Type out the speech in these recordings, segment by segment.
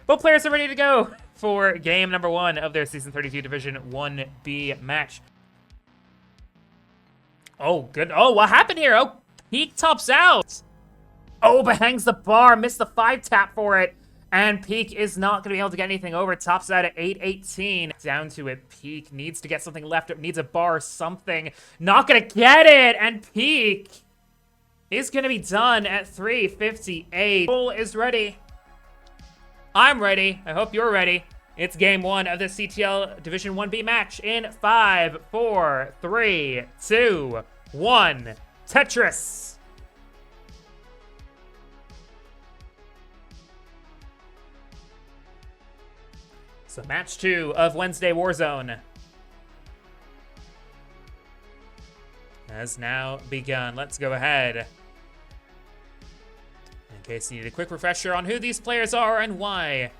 Both players are ready to go for game number 1 of their Season 32 Division 1B match. Oh, good. Oh, what happened here? Oh, Peek tops out. Oh, but hangs the bar. Missed the 5-tap for it. And Peek is not going to be able to get anything over. Tops out at 818. Down to it. Peek needs to get something left. Needs a bar, something. Not going to get it. And Peek is going to be done at 358. Bull is ready. I'm ready. I hope you're ready. It's game 1 of the CTL Division 1B match in 5, 4, 3, 2, 1. Tetris. So match 2 of Wednesday Warzone has now begun. Let's go ahead. In case you need a quick refresher on who these players are and why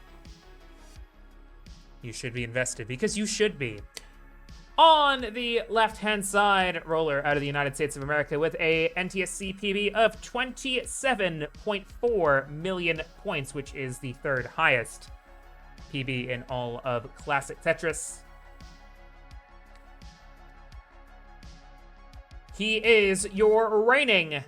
you should be invested, because you should be. On the left-hand side, Roller out of the United States of America with a NTSC PB of 27.4 million points, which is the 3rd highest PB in all of Classic Tetris. He is your reigning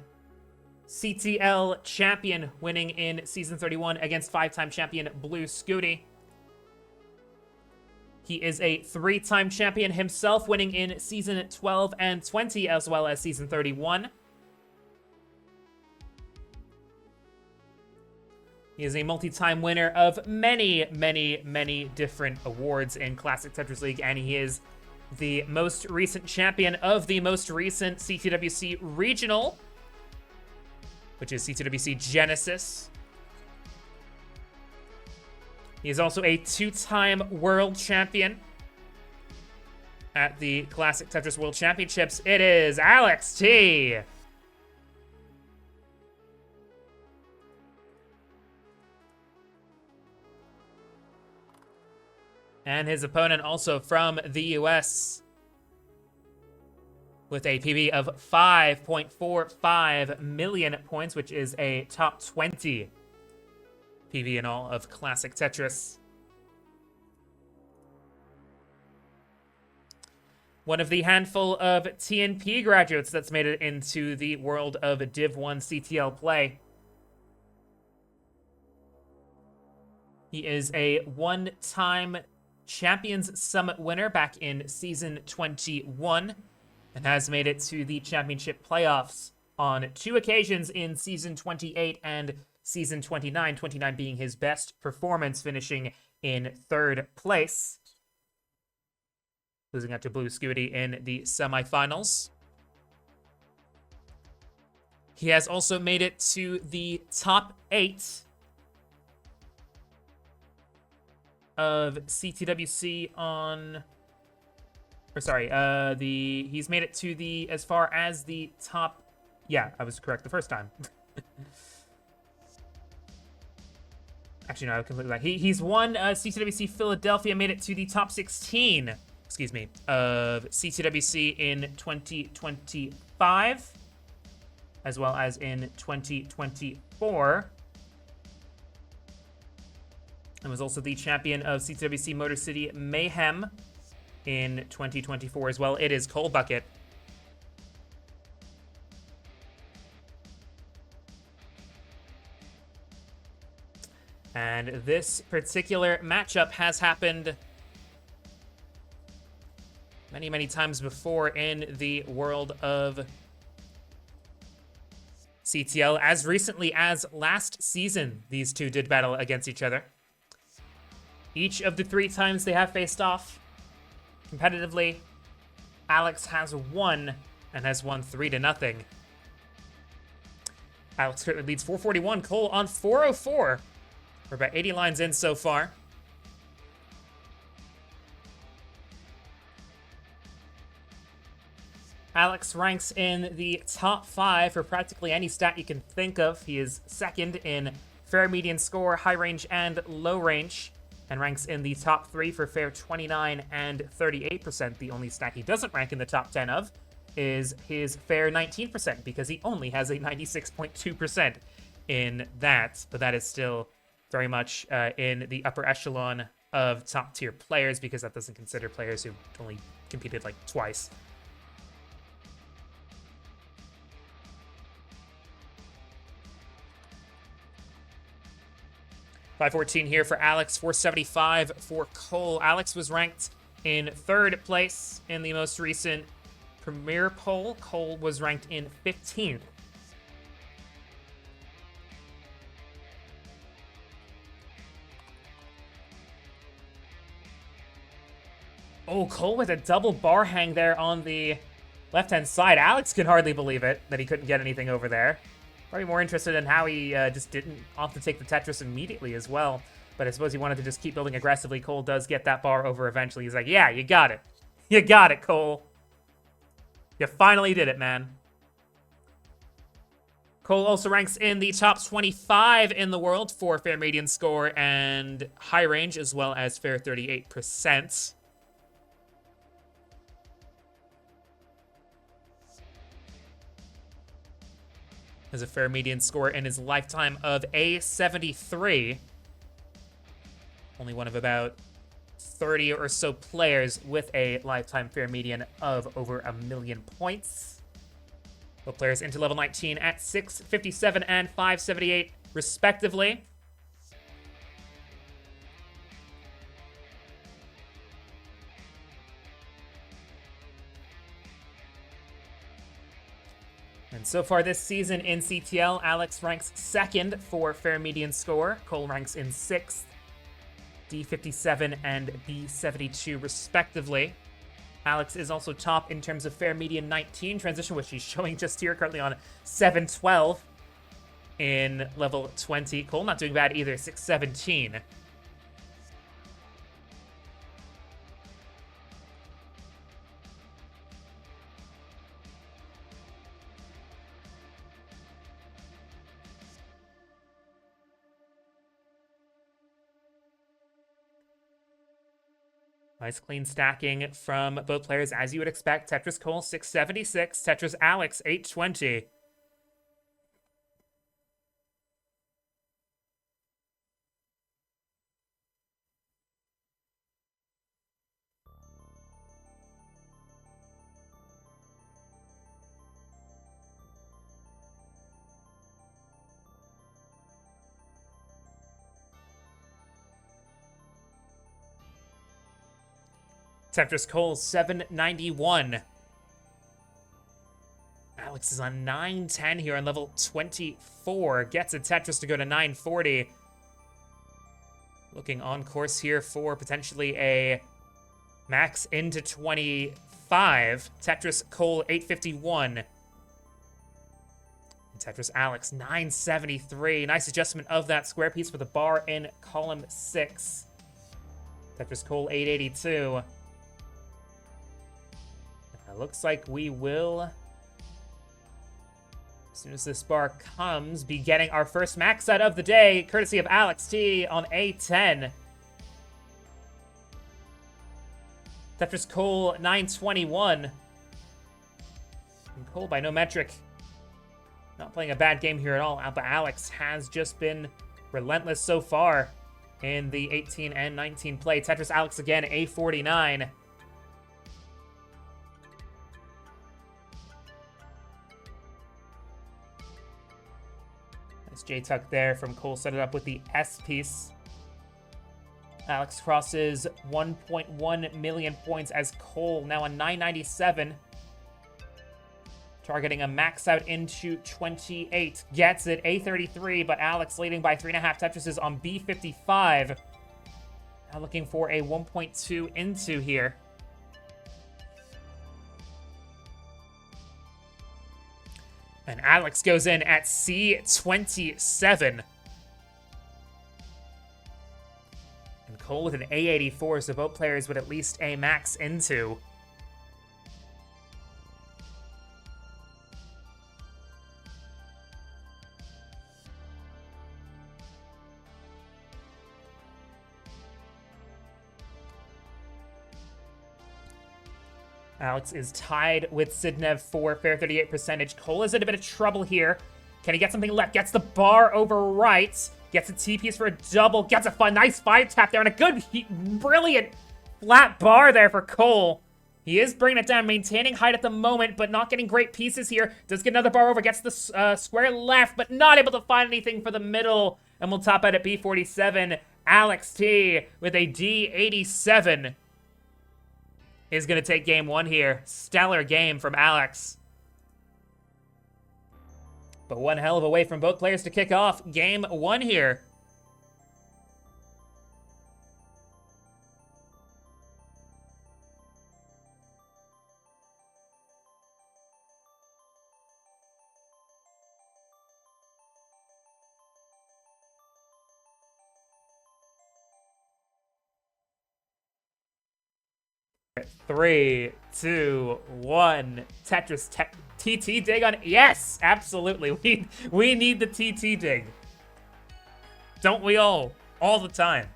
CTL champion, winning in Season 31 against 5-time champion Blue Scooty. He is a 3-time champion himself, winning in Season 12 and 20, as well as Season 31. He is a multi-time winner of many, many, many different awards in Classic Tetris League, and he is the most recent champion of the most recent CTWC Regional, which is CTWC Genesis. He is also a 2-time world champion at the Classic Tetris World Championships. It is Alex T. And his opponent also from the US with a PB of 5.45 million points, which is a top 20 PB in all of Classic Tetris. One of the handful of TNP graduates that's made it into the world of Div 1 CTL play. He is a 1-time Champions Summit winner back in Season 21 and has made it to the championship playoffs on 2 occasions in Season 28 and Season 29, 29 being his best performance, finishing in 3rd place, losing out to Blue Scooty in the semifinals. He has also made it to the top 8 of CTWC on, or sorry, he's made it to the, as far as the top, yeah, I was correct the first time. Actually, no, I completely lied. He's won CTWC Philadelphia, made it to the top 16, excuse me, of CTWC in 2025, as well as in 2024. And was also the champion of CTWC Motor City Mayhem in 2024 as well. It is Cold Bucket. And this particular matchup has happened many, many times before in the world of CTL. As recently as last season, these two did battle against each other. Each of the 3 times they have faced off competitively, Alex has won and has won 3-0. Alex currently leads 441, Cole on 404. We're about 80 lines in so far. Alex ranks in the top 5 for practically any stat you can think of. He is 2nd in fair, median score, high range, and low range, and ranks in the top 3 for fair 29 and 38%. The only stat he doesn't rank in the top 10 of is his fair 19%, because he only has a 96.2% in that, but that is still very much in the upper echelon of top tier players, because that doesn't consider players who only competed like twice. $514 here for Alex, 475 for Cole. Alex was ranked in 3rd place in the most recent Premier poll. Cole was ranked in 15th. Oh, Cole with a double bar hang there on the left-hand side. Alex can hardly believe it that he couldn't get anything over there. Probably more interested in how he just didn't opt to take the Tetris immediately as well. But I suppose he wanted to just keep building aggressively. Cole does get that bar over eventually. He's like, yeah, you got it. You got it, Cole. You finally did it, man. Cole also ranks in the top 25 in the world for fair median score and high range, as well as fair 38%. Has a fair median score in his lifetime of A73. Only one of about 30 or so players with a lifetime fair median of over 1 million points. Both players into level 19 at 657 and 578 respectively. And so far this season in CTL, Alex ranks 2nd for fair median score. Cole ranks in 6th, D57 and B72 respectively. Alex is also top in terms of fair median 19 transition, which he's showing just here, currently on 712 in level 20. Cole not doing bad either, 617. Nice clean stacking from both players, as you would expect. Tetris Cole, 676. Tetris Alex, 820. Tetris Cole, 791. Alex is on 910 here on level 24. Gets a Tetris to go to 940. Looking on course here for potentially a max into 25. Tetris Cole, 851. And Tetris Alex, 973. Nice adjustment of that square piece for the bar in column 6. Tetris Cole, 882. Looks like we will, as soon as this bar comes, be getting our first max set of the day, courtesy of Alex T on A10. Tetris Cole, 921. And Cole, by no metric, not playing a bad game here at all, but Alex has just been relentless so far in the 18 and 19 play. Tetris Alex again, A49. J-Tuck there from Cole, set it up with the S piece. Alex crosses 1.1 million points as Cole now on 997. Targeting a max out into 28. Gets it, A33, but Alex leading by 3.5 Tetrises on B55. Now looking for a 1.2 into here. And Alex goes in at C27. And Cole with an A84, so both players would at least a max into. Alex is tied with Sidnev for fair 38 percentage. Cole is in a bit of trouble here. Can he get something left? Gets the bar over right. Gets a T-piece for a double. Gets a nice 5-tap there. And a good, brilliant flat bar there for Cole. He is bringing it down, maintaining height at the moment, but not getting great pieces here. Does get another bar over. Gets the square left, but not able to find anything for the middle. And we'll top out at B47. Alex T with a D87 is going to take game one here. Stellar game from Alex. But one hell of a way from both players to kick off game one here. Three, two, one. Tetris TT dig on. Yes, absolutely. We need the TT dig. Don't we all? All the time.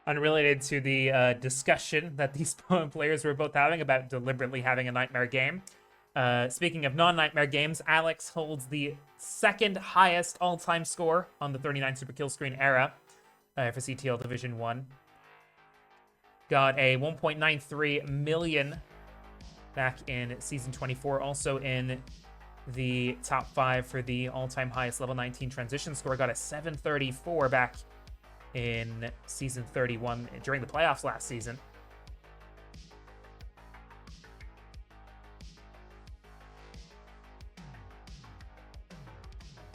Unrelated to the discussion that these players were both having about deliberately having a nightmare game. Speaking of non-nightmare games, Alex holds the second highest all-time score on the 39 Super Kill Screen era for CTL Division 1. Got a 1.93 million back in Season 24. Also in the top 5 for the all-time highest level 19 transition score. Got a 734 back in Season 31 during the playoffs last season.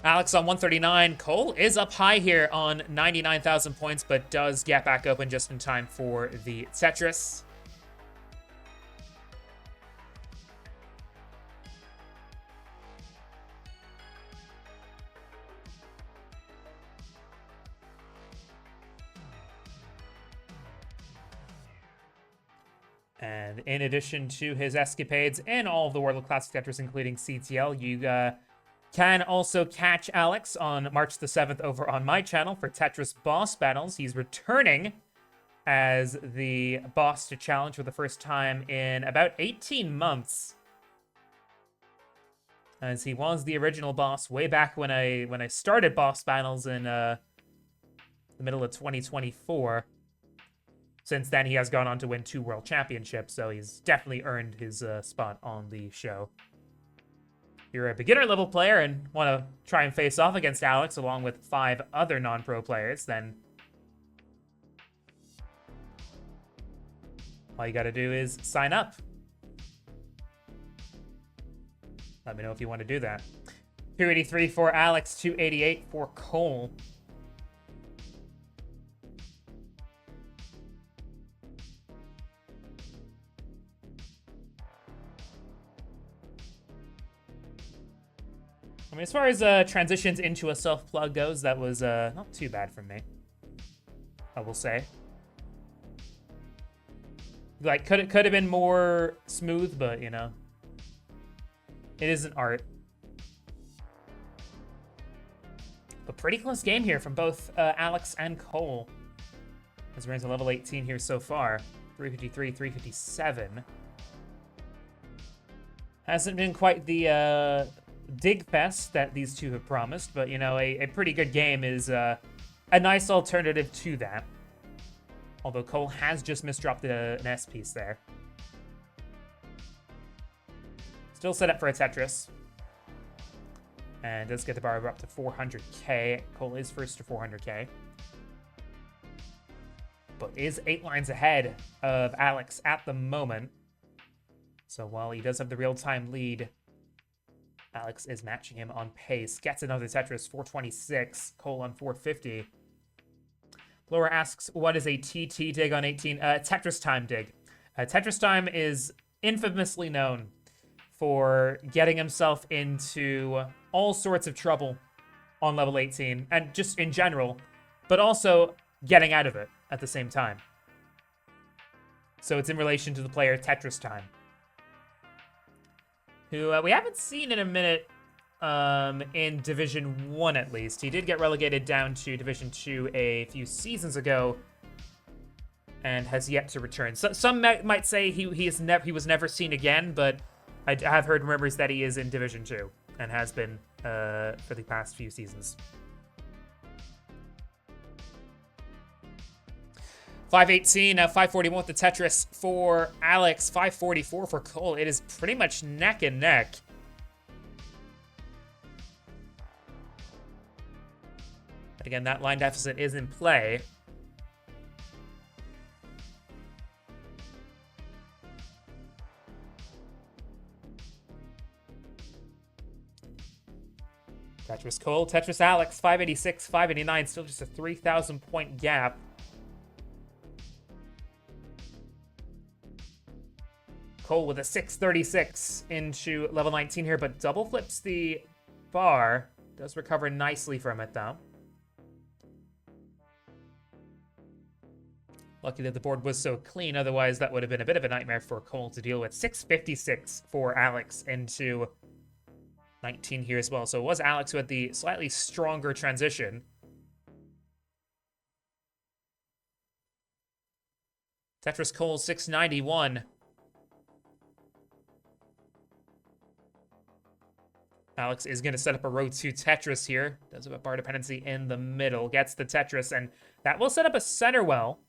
Alex on 139. Cole is up high here on 99,000 points, but does get back open just in time for the Tetris. And in addition to his escapades in all of the World of Classic Tetris, including CTL, you can also catch Alex on March the 7th over on my channel for Tetris Boss Battles. He's returning as the boss to challenge for the first time in about 18 months. As he was the original boss way back when I started Boss Battles in the middle of 2024. Since then, he has gone on to win 2 world championships, so he's definitely earned his spot on the show. If you're a beginner-level player and want to try and face off against Alex along with 5 other non-pro players, then all you gotta do is sign up. Let me know if you want to do that. 283 for Alex, 288 for Cole. I mean, as far as transitions into a self-plug goes, that was not too bad for me, I will say. Like, could have been more smooth, but, you know, it is an art. But pretty close game here from both Alex and Cole. As we're into level 18 here so far. 353, 357. Hasn't been quite the dig fest that these two have promised, but, you know, a pretty good game is a nice alternative to that. Although Cole has just misdropped an S piece there. Still set up for a Tetris. And does get the bar up to 400k. Cole is first to 400k. But is 8 lines ahead of Alex at the moment. So while he does have the real-time lead, Alex is matching him on pace. Gets another Tetris, 426. Cole on 450. Laura asks, what is a TT dig on 18? Tetris time dig. Tetris Time is infamously known for getting himself into all sorts of trouble on level 18, and just in general, but also getting out of it at the same time. So it's in relation to the player Tetris Time, who we haven't seen in a minute in Division 1 at least. He did get relegated down to Division 2 a few seasons ago and has yet to return. So, some might say he was never seen again, but I have heard rumors that he is in Division 2 and has been for the past few seasons. 518, 541 with the Tetris for Alex, 544 for Cole. It is pretty much neck and neck. But again, that line deficit is in play. Tetris Cole, Tetris Alex, 586, 589, still just a 3,000 point gap. Cole with a 636 into level 19 here, but double flips the bar. Does recover nicely from it, though. Lucky that the board was so clean, otherwise that would have been a bit of a nightmare for Cole to deal with. 656 for Alex into 19 here as well. So it was Alex who had the slightly stronger transition. Tetris Cole, 691. Alex is going to set up a row 2 Tetris here. Does have a bar dependency in the middle. Gets the Tetris, and that will set up a center well,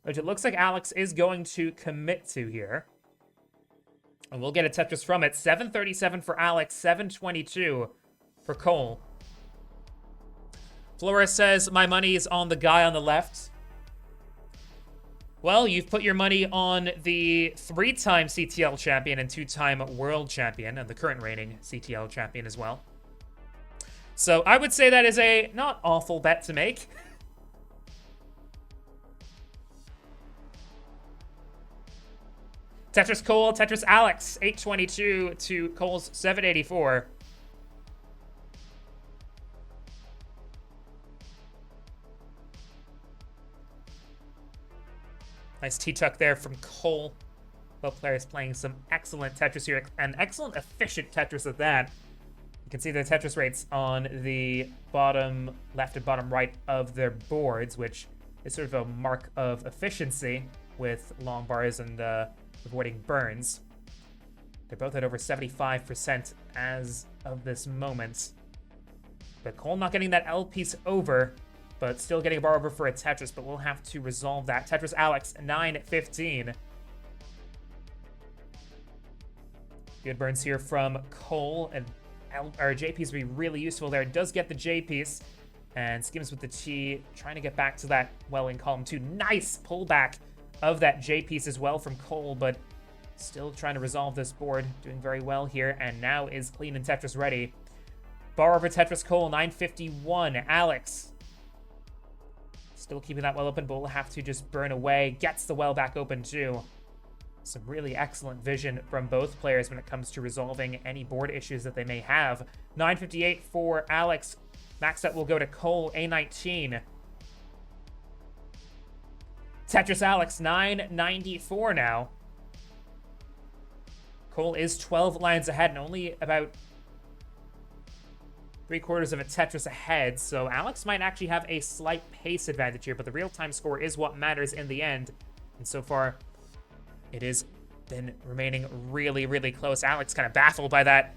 which it looks like Alex is going to commit to here. And we'll get a Tetris from it. 737 for Alex, 722 for Cole. Flores says, my money is on the guy on the left. Well, you've put your money on the 3-time CTL champion and 2-time world champion, and the current reigning CTL champion as well. So I would say that is a not awful bet to make. Tetris Cole, Tetris Alex, 822 to Cole's 784. Nice T-tuck there from Cole. Both players playing some excellent Tetris here, and excellent efficient Tetris at that. You can see the Tetris rates on the bottom left and bottom right of their boards, which is sort of a mark of efficiency with long bars and avoiding burns. They're both at over 75% as of this moment. But Cole not getting that L piece over, but still getting a bar over for a Tetris, but we'll have to resolve that. Tetris Alex, 915. Good burns here from Cole, and J piece would be really useful there. It does get the J piece, and skims with the T, trying to get back to that well in column 2. Nice pullback of that J piece as well from Cole, but still trying to resolve this board. Doing very well here, and now is clean and Tetris ready. Bar over Tetris Cole, 951. Alex still keeping that well open, but will have to just burn away. Gets the well back open too. Some really excellent vision from both players when it comes to resolving any board issues that they may have. 958 for Alex. Max out will go to Cole, A19. Tetris Alex, 994 now. Cole is 12 lines ahead and only about 3/4 of a Tetris ahead, so Alex might actually have a slight pace advantage here, but the real-time score is what matters in the end. And so far, it has been remaining really, really close. Alex kind of baffled by that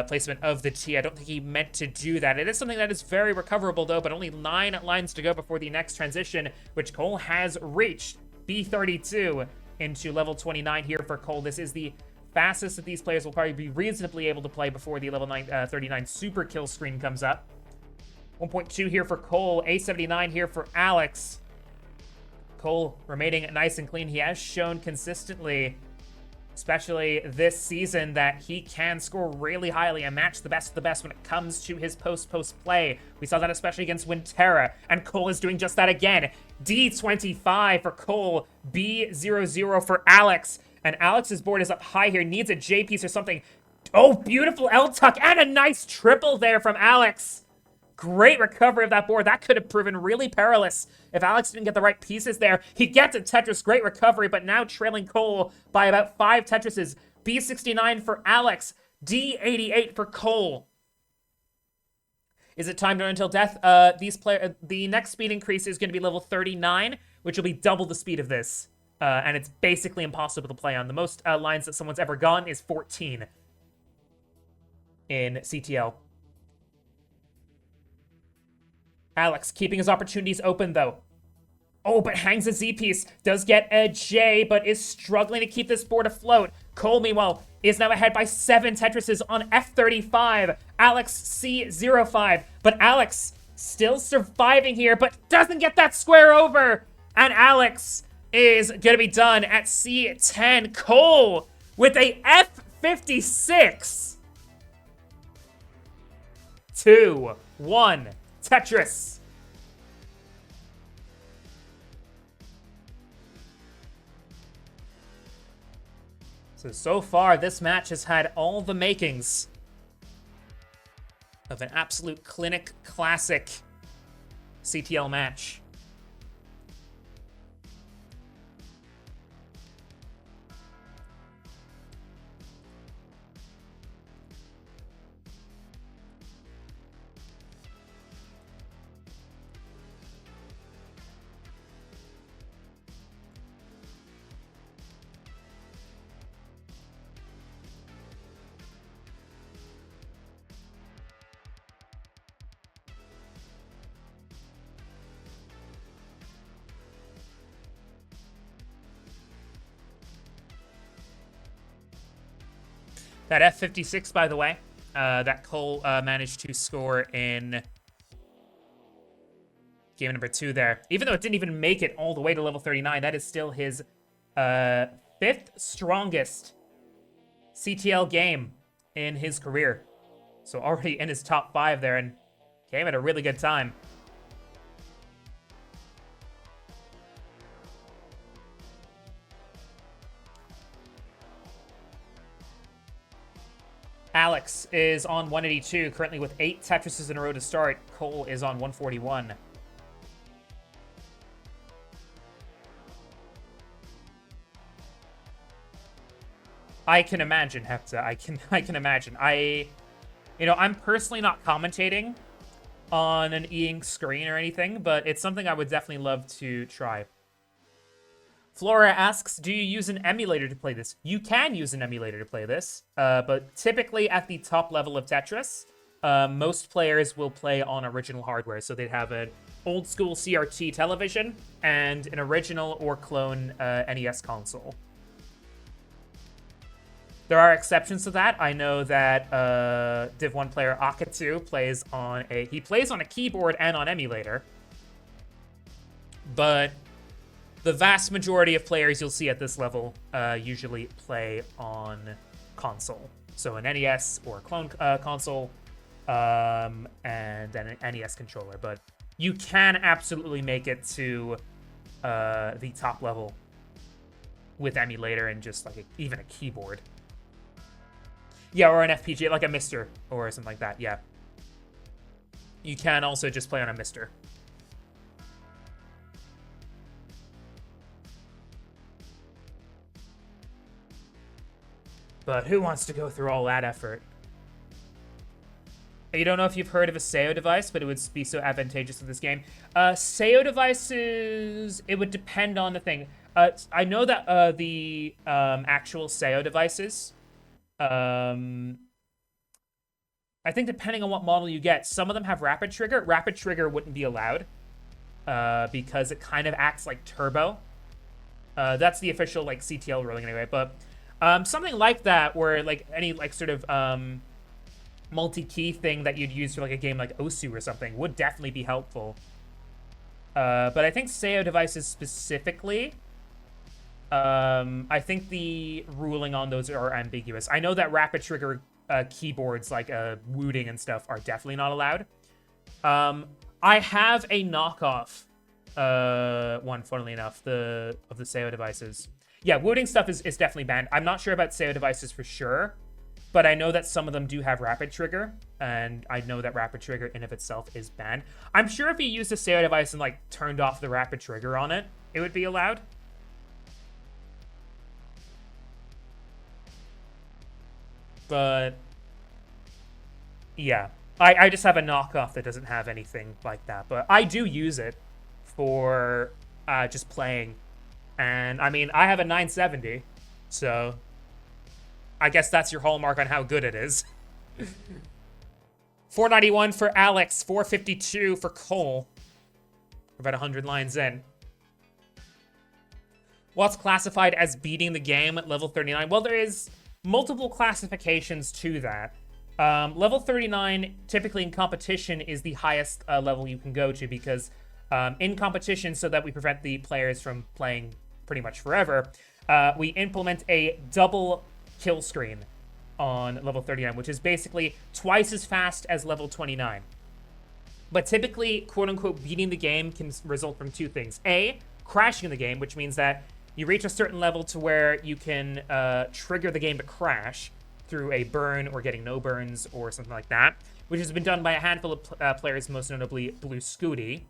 placement of the T. I don't think he meant to do that. It is something that is very recoverable, though, but only 9 lines to go before the next transition, which Cole has reached. B32 into level 29 here for Cole. This is the fastest that these players will probably be reasonably able to play before the level 39 super kill screen comes up. 1.2 here for Cole, A79 here for Alex. Cole remaining nice and clean. He has shown consistently especially this season, that he can score really highly and match the best of the best when it comes to his post play. We saw that especially against Winterra, and Cole is doing just that again. D25 for Cole, B00 for Alex, and Alex's board is up high here, needs a J piece or something. Oh, beautiful L-tuck, and a nice triple there from Alex. Great recovery of that board. That could have proven really perilous if Alex didn't get the right pieces there. He gets a Tetris. Great recovery, but now trailing Cole by about 5 Tetrises. B69 for Alex. D88 for Cole. Is it time to run until death? The next speed increase is going to be level 39, which will be double the speed of this. And it's basically impossible to play on. The most lines that someone's ever gone is 14 in CTL. Alex keeping his opportunities open, though. Oh, but hangs a Z-piece. Does get a J, but is struggling to keep this board afloat. Cole, meanwhile, is now ahead by 7 Tetrises on F35. Alex C05. But Alex still surviving here, but doesn't get that square over. And Alex is going to be done at C10. Cole with a F56. 2, 1. Tetris. So far, this match has had all the makings of an absolute clinic classic CTL match. That F56, by the way, that Cole managed to score in game number 2 there. Even though it didn't even make it all the way to level 39, that is still his 5th strongest CTL game in his career. So already in his top 5 there, and came at a really good time. Alex is on 182, currently with 8 Tetrises in a row to start. Cole is on 141. I can imagine, Hepta. I can imagine. I'm personally not commentating on an e-ink screen or anything, but it's something I would definitely love to try. Flora asks, do you use an emulator to play this? You can use an emulator to play this, but typically at the top level of Tetris, most players will play on original hardware. So they'd have an old school CRT television and an original or clone NES console. There are exceptions to that. I know that Div 1 player Akatu plays on a keyboard and on emulator, but the vast majority of players you'll see at this level usually play on console. So an NES or a clone console, and then an NES controller. But you can absolutely make it to the top level with emulator and just like even a keyboard. Yeah, or an FPGA, like a Mister or something like that, yeah. You can also just play on a Mister. But who wants to go through all that effort? You don't know if you've heard of a SEO device, but it would be so advantageous in this game. SEO devices, it would depend on the thing. I know that the actual SEO devices, I think depending on what model you get, some of them have rapid trigger. Rapid trigger wouldn't be allowed because it kind of acts like turbo. That's the official like CTL ruling anyway, but something like that, where like any like sort of multi-key thing that you'd use for like a game like Osu or something would definitely be helpful. But I think SEO devices specifically I think the ruling on those are ambiguous. I know that rapid trigger keyboards like wooting and stuff are definitely not allowed. I have a knockoff one, funnily enough, of the Seo devices. Yeah, wooting stuff is definitely banned. I'm not sure about Seo devices for sure, but I know that some of them do have rapid trigger, and I know that rapid trigger in of itself is banned. I'm sure if you used a Seo device and like turned off the rapid trigger on it, it would be allowed. But yeah, I just have a knockoff that doesn't have anything like that. But I do use it for just playing. And I mean, I have a 970, so I guess that's your hallmark on how good it is. 491 for Alex, 452 for Cole. We're about 100 lines in. What's classified as beating the game at level 39? Well, there is multiple classifications to that. Level 39, typically in competition, is the highest level you can go to because in competition, so that we prevent the players from playing pretty much forever, we implement a double kill screen on level 39, which is basically twice as fast as level 29. But typically, quote-unquote, beating the game can result from two things. A, crashing the game, which means that you reach a certain level to where you can trigger the game to crash through a burn or getting no burns or something like that, which has been done by a handful of players, most notably Blue Scooty.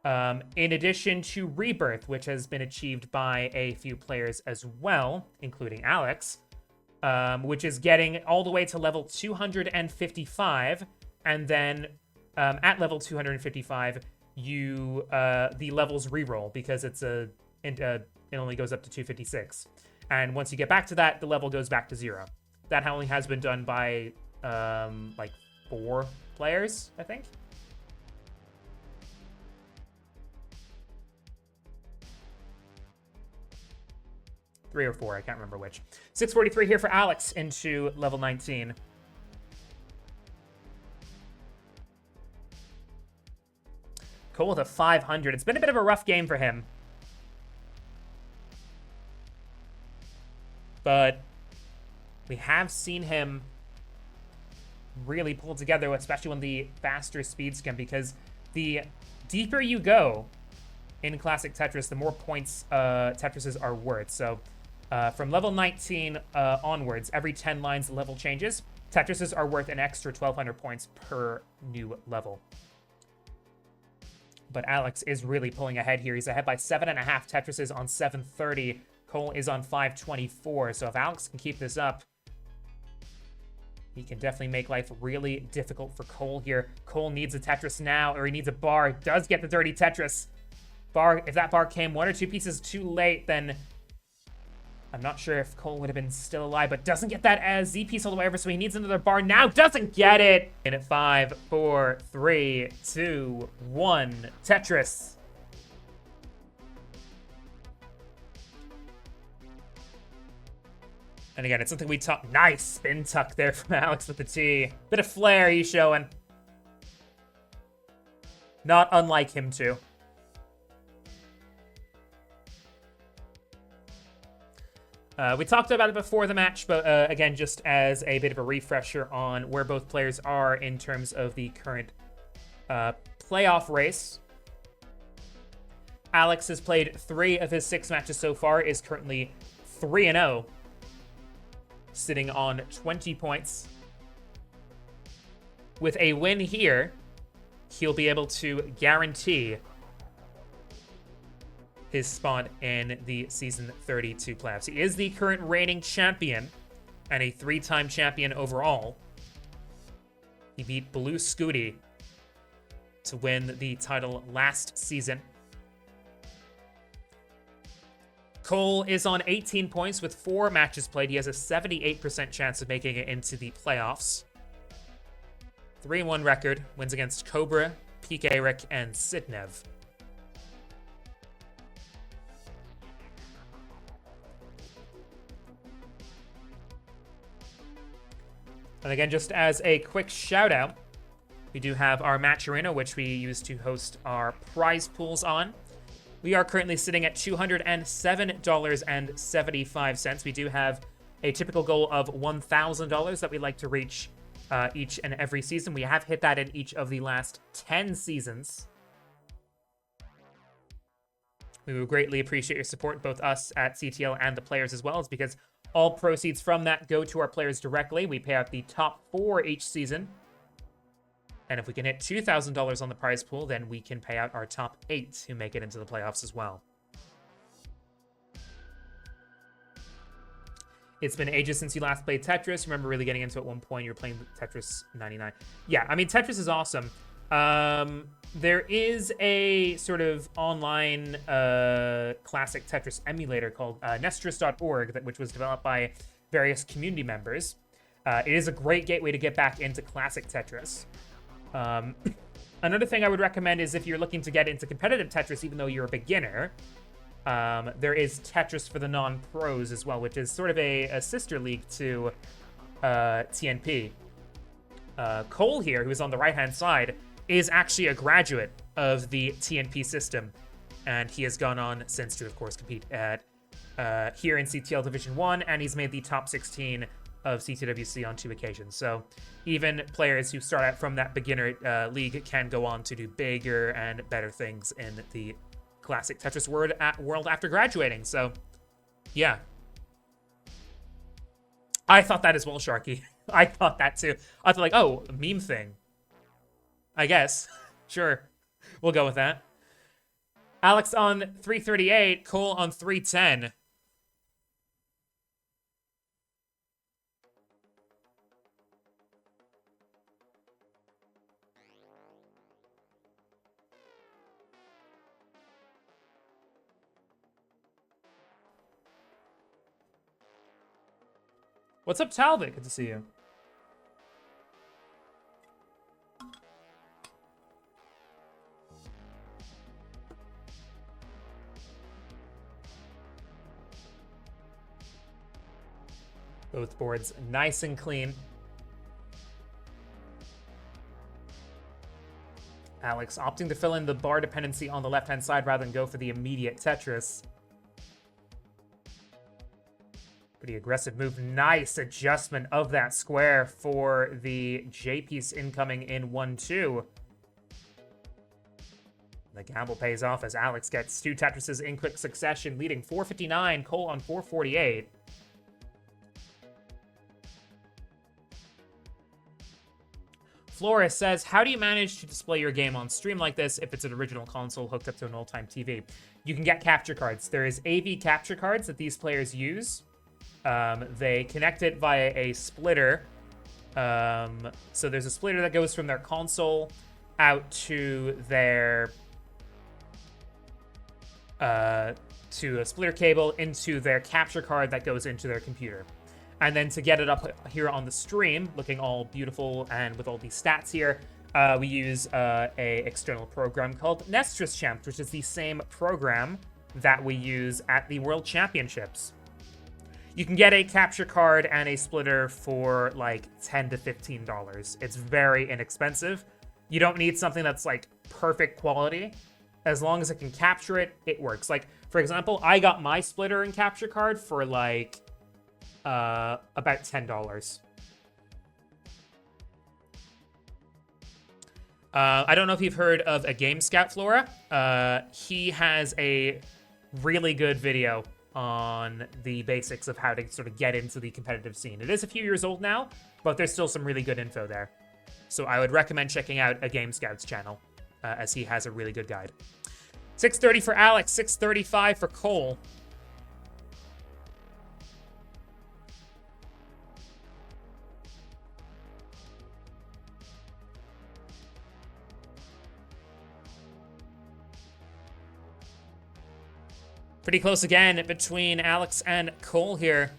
In addition to Rebirth, which has been achieved by a few players as well, including Alex, which is getting all the way to level 255, and then at level 255, the levels reroll because it only goes up to 256, and once you get back to that, the level goes back to 0. That only has been done by like 4 players, I think. Three or 4, I can't remember which. 643 here for Alex into level 19. Cole with a 500. It's been a bit of a rough game for him. But we have seen him really pull together, especially when the faster speeds come, because the deeper you go in classic Tetris, the more points Tetrises are worth. So from level 19 onwards, every 10 lines the level changes. Tetrises are worth an extra 1,200 points per new level. But Alex is really pulling ahead here. He's ahead by 7.5 Tetrises on 730. Cole is on 524. So if Alex can keep this up, he can definitely make life really difficult for Cole here. Cole needs a Tetris now, or he needs a bar. Does get the dirty Tetris. Bar, if that bar came 1 or 2 pieces too late, then I'm not sure if Cole would have been still alive, but doesn't get that Z piece all the way over, so he needs another bar now. Doesn't get it. In at 5, 4, 3, 2, 1. Tetris. And again, it's something we talk. Nice spin tuck there from Alex with the T. Bit of flair he's showing. Not unlike him too. We talked about it before the match, but again, just as a bit of a refresher on where both players are in terms of the current playoff race. Alex has played 3 of his 6 matches so far, is currently 3-0, sitting on 20 points. With a win here, he'll be able to guarantee his spot in the Season 32 playoffs. He is the current reigning champion and a 3-time champion overall. He beat Blue Scooty to win the title last season. Cole is on 18 points with 4 matches played. He has a 78% chance of making it into the playoffs. 3-1 record, wins against Cobra, Peekayric, and Sidnev. And again, just as a quick shout out, we do have our match arena, which we use to host our prize pools on. We are currently sitting at $207.75. We do have a typical goal of $1,000 that we like to reach each and every season. We have hit that in each of the last 10 seasons. We would greatly appreciate your support, both us at CTL and the players as well. It's because all proceeds from that go to our players directly. We pay out the top 4 each season. And if we can hit $2,000 on the prize pool, then we can pay out our top 8 who make it into the playoffs as well. It's been ages since you last played Tetris. Remember really getting into it at one point. You were playing Tetris 99. Yeah, I mean, Tetris is awesome. There is a sort of online classic Tetris emulator called Nestris.org, which was developed by various community members. It is a great gateway to get back into classic Tetris. Another thing I would recommend is if you're looking to get into competitive Tetris, even though you're a beginner, there is Tetris for the non-pros as well, which is sort of a sister league to TNP. Cole here, who's on the right-hand side, is actually a graduate of the TNP system, and he has gone on since to, of course, compete at here in CTL Division 1, and he's made the top 16 of CTWC on 2 occasions. So even players who start out from that beginner league can go on to do bigger and better things in the classic Tetris world after graduating. So, yeah. I thought that as well, Sharky. I thought that too. I thought like, oh, a meme thing. I guess. Sure. We'll go with that. Alex on 338, Cole on 310. What's up, Talbot? Good to see you. Both boards nice and clean. Alex opting to fill in the bar dependency on the left-hand side rather than go for the immediate Tetris. Pretty aggressive move. Nice adjustment of that square for the J piece incoming in 1-2. The gamble pays off as Alex gets 2 Tetrises in quick succession, leading 459, Cole on 448. Flores says, how do you manage to display your game on stream like this if it's an original console hooked up to an old-time TV? You can get capture cards. There is AV capture cards that these players use. They connect it via a splitter. So there's a splitter that goes from their console out to their to a splitter cable into their capture card that goes into their computer. And then to get it up here on the stream, looking all beautiful and with all these stats here, we use a external program called Restreamed, which is the same program that we use at the World Championships. You can get a capture card and a splitter for like $10 to $15. It's very inexpensive. You don't need something that's like perfect quality. As long as it can capture it, it works. Like, for example, I got my splitter and capture card for like about $10. I don't know if you've heard of a Game Scout, Flora. He has a really good video on the basics of how to sort of get into the competitive scene. It is a few years old now, but there's still some really good info there. So I would recommend checking out a Game Scout's channel, as he has a really good guide. 630 for Alex, 635 for Cole. Pretty close again between Alex and Cole here.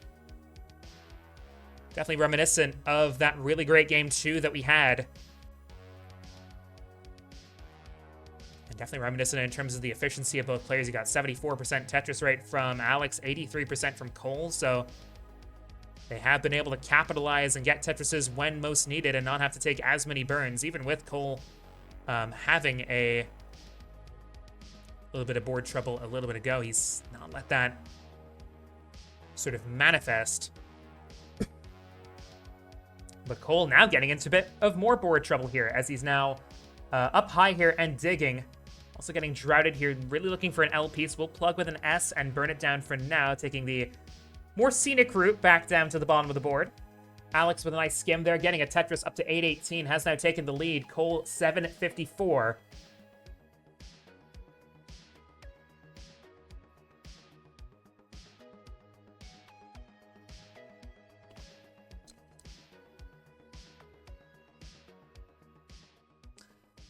Definitely reminiscent of that really great game 2 that we had. And definitely reminiscent in terms of the efficiency of both players. You got 74% Tetris rate from Alex, 83% from Cole. So they have been able to capitalize and get Tetrises when most needed and not have to take as many burns, even with Cole having a little bit of board trouble a little bit ago. He's not let that sort of manifest. But Cole now getting into a bit of more board trouble here as he's now up high here and digging. Also getting droughted here, really looking for an L piece. We'll plug with an S and burn it down for now, taking the more scenic route back down to the bottom of the board. Alex with a nice skim there, getting a Tetris up to 818, has now taken the lead. Cole 754.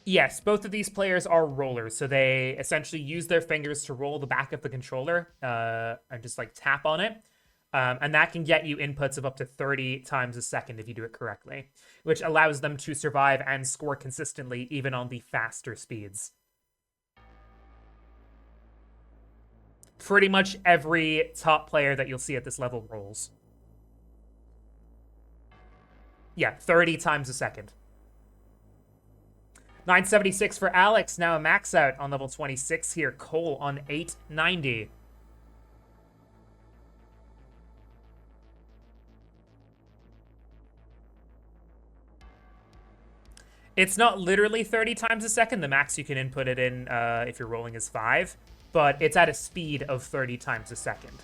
Yes, both of these players are rollers, so they essentially use their fingers to roll the back of the controller and just like tap on it. And that can get you inputs of up to 30 times a second if you do it correctly, which allows them to survive and score consistently even on the faster speeds. Pretty much every top player that you'll see at this level rolls. Yeah, 30 times a second. 976 for Alex, now a max out on level 26 here. Cole on 890. It's not literally 30 times a second. The max you can input it in if you're rolling is 5, but it's at a speed of 30 times a second.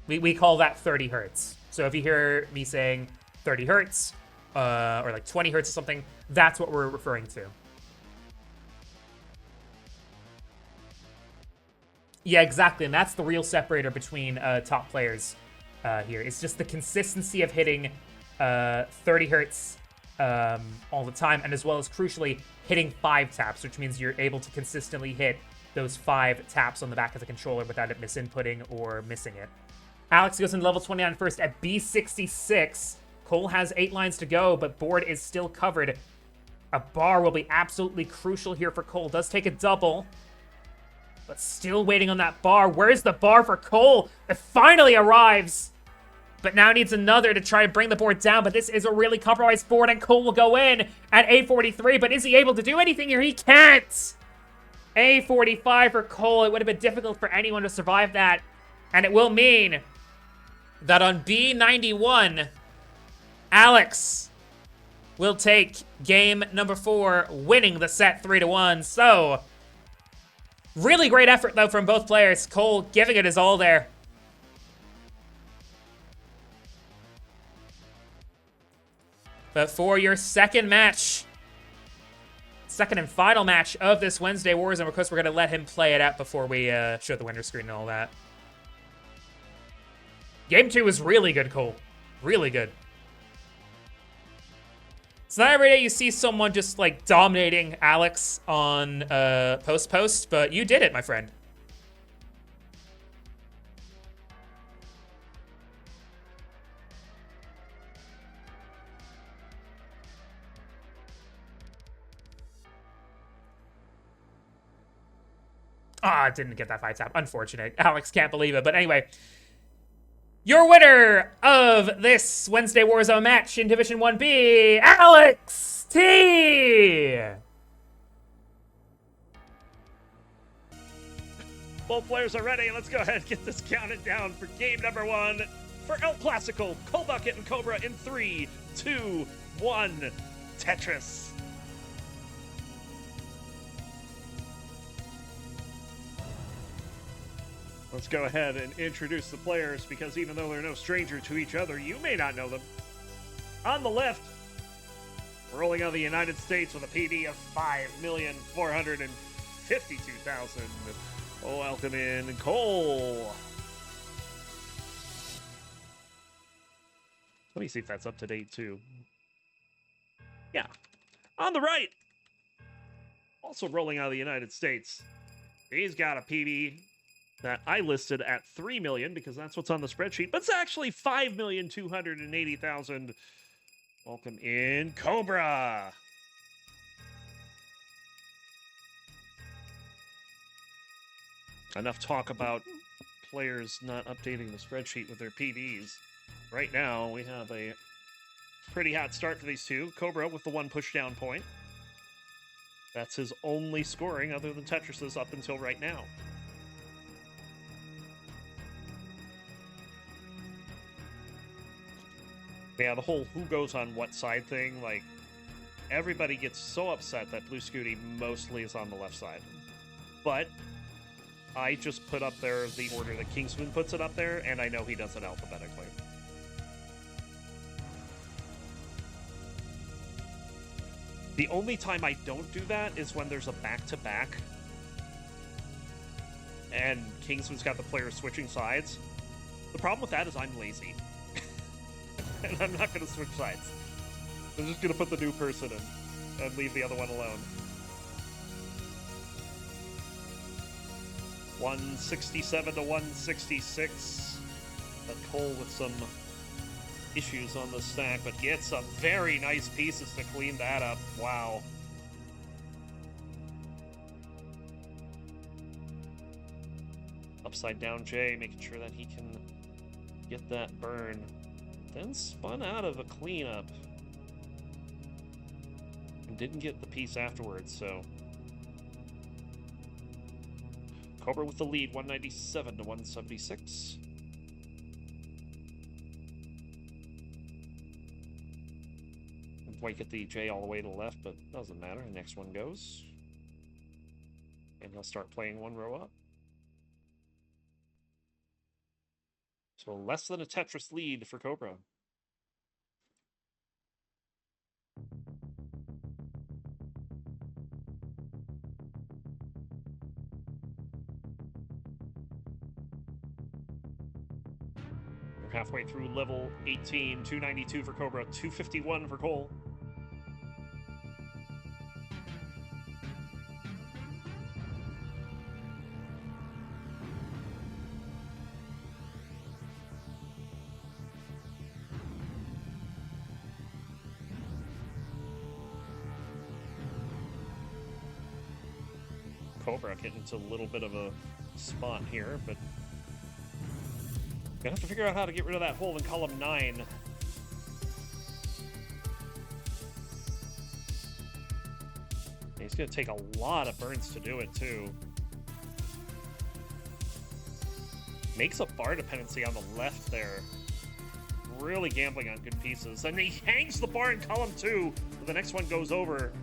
We call that 30 hertz. So if you hear me saying 30 hertz, or like 20 hertz or something, that's what we're referring to. Yeah, exactly, and that's the real separator between top players here. It's just the consistency of hitting 30 hertz all the time, and as well as, crucially, hitting 5 taps, which means you're able to consistently hit those 5 taps on the back of the controller without it misinputting or missing it. Alex goes into level 29 first at B66. Cole has 8 lines to go, but board is still covered. A bar will be absolutely crucial here for Cole. Does take a double, but still waiting on that bar. Where's the bar for Cole? It finally arrives, but now needs another to try and bring the board down. But this is a really compromised board, and Cole will go in at A43. But is he able to do anything here? He can't. A45 for Cole. It would have been difficult for anyone to survive that, and it will mean that on B91, Alex will take game number 4, winning the set 3-1. So, really great effort, though, from both players. Cole giving it his all there. But for your second match, second and final match of this Wednesday Wars, and of course we're going to let him play it out before we show the winner screen and all that. Game 2 was really good, Cole. Really good. It's not every day you see someone just, like, dominating Alex on post-post, but you did it, my friend. Ah, didn't get that 5 tap. Unfortunate. Alex can't believe it. But anyway, your winner of this Wednesday Warzone match in Division 1B, Alex T! Both players are ready. Let's go ahead and get this counted down for game number 1 for El Clasico, Cold Bucket and Cobra in 3, 2, 1, Tetris. Let's go ahead and introduce the players, because even though they're no stranger to each other, you may not know them. On the left, rolling out of the United States with a PD of 5,452,000. Welcome in, Cole. Let me see if that's up to date, too. Yeah. On the right, also rolling out of the United States, he's got a PB that I listed at 3 million because that's what's on the spreadsheet, but it's actually 5,280,000. Welcome in, Cobra. Enough talk about players not updating the spreadsheet with their PBs. Right now, we have a pretty hot start for these two. Cobra with the 1 pushdown point. That's his only scoring other than Tetris's up until right now. Yeah, the whole who goes on what side thing, like, everybody gets so upset that Blue Scooty mostly is on the left side. But I just put up there the order that Kingsman puts it up there, and I know he does it alphabetically. The only time I don't do that is when there's a back-to-back, and Kingsman's got the players switching sides. The problem with that is I'm lazy. And I'm not going to switch sides. I'm just going to put the new person in and leave the other one alone. 167 to 166. But Cole with some issues on the stack, but gets some very nice pieces to clean that up. Wow. Upside down J, making sure that he can get that burn. Then spun out of a cleanup. And didn't get the piece afterwards, so. Cobra with the lead, 197 to 176. Might get the J all the way to the left, but doesn't matter. The next one goes. And he'll start playing one row up. So less than a Tetris lead for Cobra. We're halfway through level 18, 292 for Cobra, 251 for Cole. Cobra getting into a little bit of a spot here, but gonna have to figure out how to get rid of that hole in column 9. He's gonna take a lot of burns to do it too. Makes a bar dependency on the left there. Really gambling on good pieces. And he hangs the bar in column 2, but the next one goes over.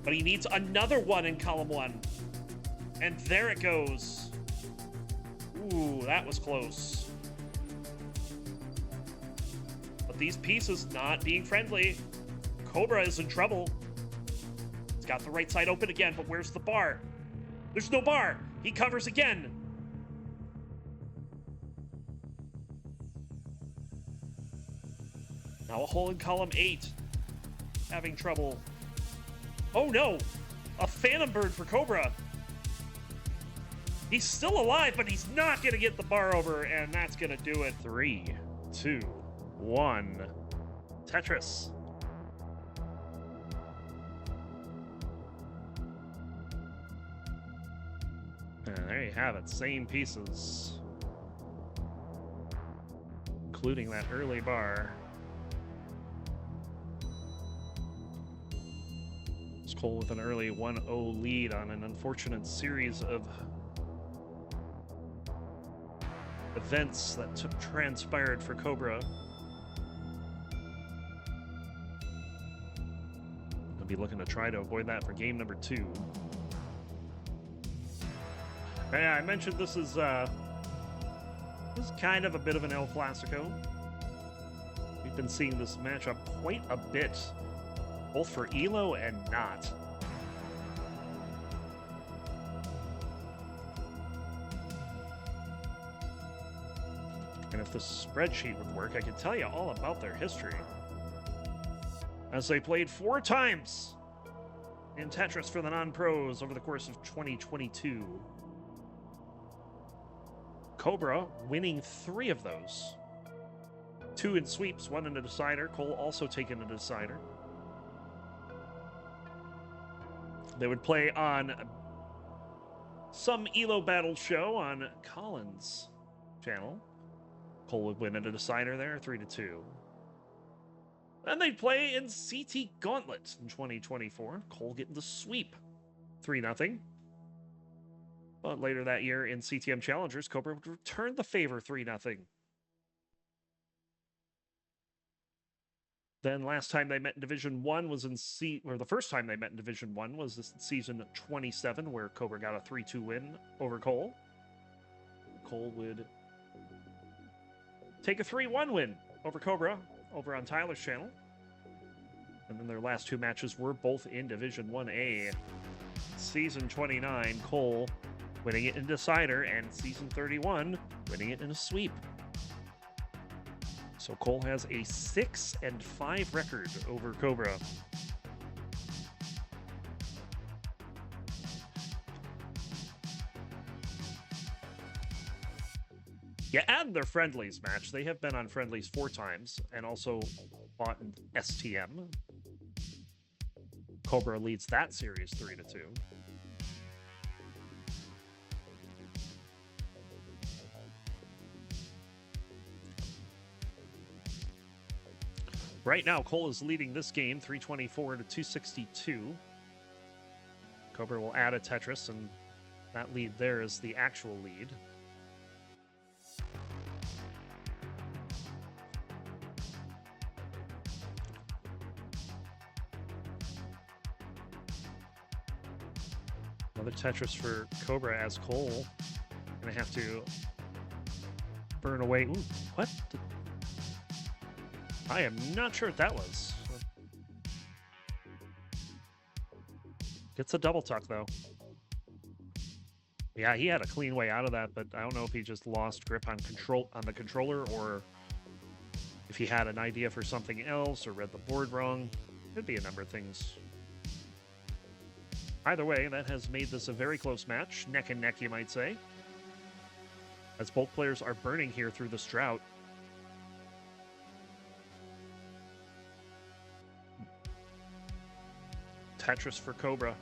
But he needs another one in column 1. And there it goes. Ooh, that was close. But these pieces not being friendly. Cobra is in trouble. He's got the right side open again, but where's the bar? There's no bar. He covers again. Now a hole in column 8. Having trouble. Oh no! A Phantom Bird for Cobra. He's still alive, but he's not going to get the bar over, and that's going to do it. 3, 2, 1. Tetris. And there you have it. Same pieces. Including that early bar. Cole with an early 1-0 lead on an unfortunate series of events that transpired for Cobra. I'll be looking to try to avoid that for game number 2. Yeah, I mentioned this is kind of a bit of an El Clasico. We've been seeing this matchup quite a bit, both for Elo and not. And if this spreadsheet would work, I could tell you all about their history. As they played 4 times in Tetris for the non-pros over the course of 2022. Cobra winning 3 of those. 2 in sweeps, 1 in a decider. Cole also taking a decider. They would play on some Elo Battle show on Colin's channel. Cole would win at a decider there, 3-2. Then they'd play in CT Gauntlet in 2024. Cole getting the sweep 3-0. But later that year in CTM Challengers, Cobra would return the favor 3-0. Then last time they met in Division 1 was in the first time they met in Division 1 was this season 27, where Cobra got a 3-2 win over Cole. Cole would take a 3-1 win over Cobra over on Tyler's channel. And then their last two matches were both in Division 1A. Season 29, Cole winning it in Decider, and Season 31, winning it in a sweep. So Cole has a 6-5 record over Cobra. Yeah, add their friendlies match. They have been on friendlies 4 times and also fought in STM. Cobra leads that series 3-2. Right now, Cole is leading this game 324 to 262. Cobra will add a Tetris, and that lead there is the actual lead. Another Tetris for Cobra as Cole. Gonna have to burn away. Ooh, what? I am not sure what that was. Gets a double tuck, though. Yeah, he had a clean way out of that, but I don't know if he just lost grip on the controller, or if he had an idea for something else or read the board wrong. Could be a number of things. Either way, that has made this a very close match. Neck and neck, you might say. As both players are burning here through this drought. Tetris for Cobra.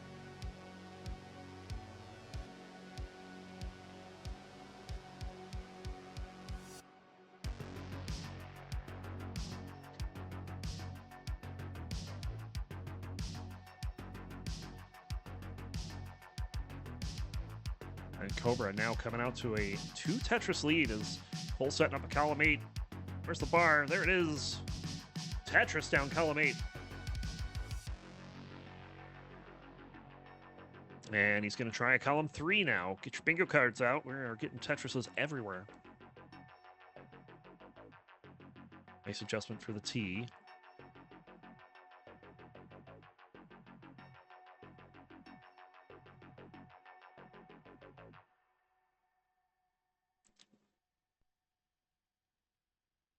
And Cobra now coming out to a 2 Tetris lead as Cole setting up a column 8. Where's the bar? There it is. Tetris down column 8. And he's going to try a column 3 now. Get your bingo cards out. We're getting Tetrises everywhere. Nice adjustment for the T.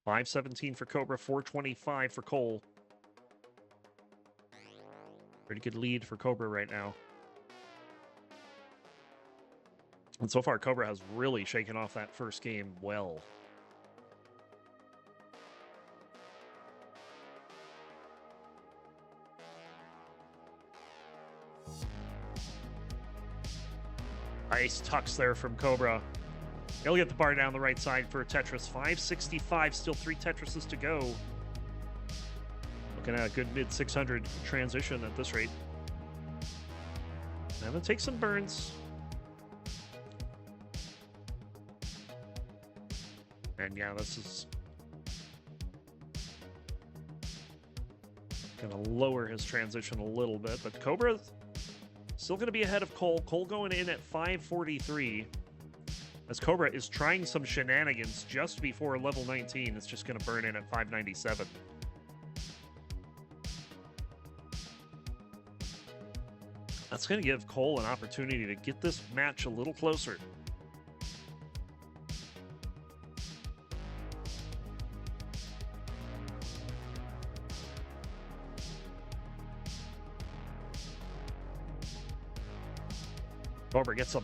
$5.17 for Cobra, $4.25 for Cole. Pretty good lead for Cobra right now. And so far, Cobra has really shaken off that first game well. Nice tucks there from Cobra. He'll get the bar down the right side for a Tetris. 565, still 3 Tetrises to go. Looking at a good mid-600 transition at this rate. And it'll take some burns. And yeah, this is going to lower his transition a little bit. But Cobra's still going to be ahead of Cole. Cole going in at 543. As Cobra is trying some shenanigans just before level 19. It's just going to burn in at 597. That's going to give Cole an opportunity to get this match a little closer. Cobra gets a